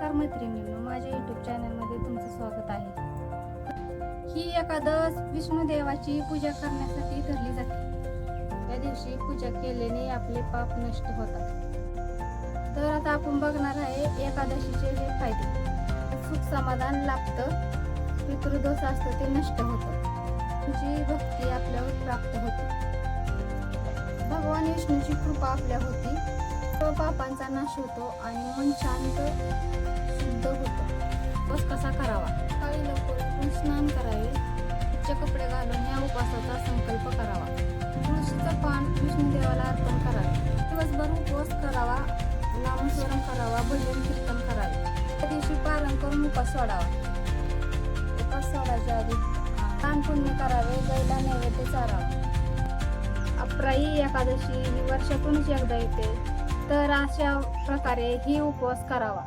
नमस्कार मैत्रिणींनो, माझ्या यूट्यूब चॅनलमध्ये तुमचं स्वागत आहे। ही एकादश विष्णुदेवाची पूजा करण्यासाठी धरली जाते। या दिवशी पूजा केल्याने आपले पाप नष्ट होतात। तर आता आपण बघणार आहे एकादशीचे हे फायदे। सुख समाधान लाभतं, पितृदोष असतो ते नष्ट होतं, तुझी भक्ती आपल्यावर प्राप्त होते, भगवान विष्णूची कृपा आपल्या होती, पापांचा नाश होतो आणि मन शांत शुद्ध होतं। उपवास कसा करावा? सकाळी लवकर उठून स्नान करावे, स्वच्छ कपडे घालून या उपवासाचा संकल्प करावा, तुळशीचं पान विष्णुदेवाला अर्पण करावे, दिवसभर उपवास करावा, नामस्मरण करावा, भजन कीर्तन करावे, त्या दिवशी पारण करून उपवास सोडावा। उपवास सोडायच्या आधी दान पुण्य करावे, गाईला नैवेद्य चारावा। अप्राई एकादशी ही वर्षातूनच एकदा येते, तर अशा प्रकारे ही उपवास करावा।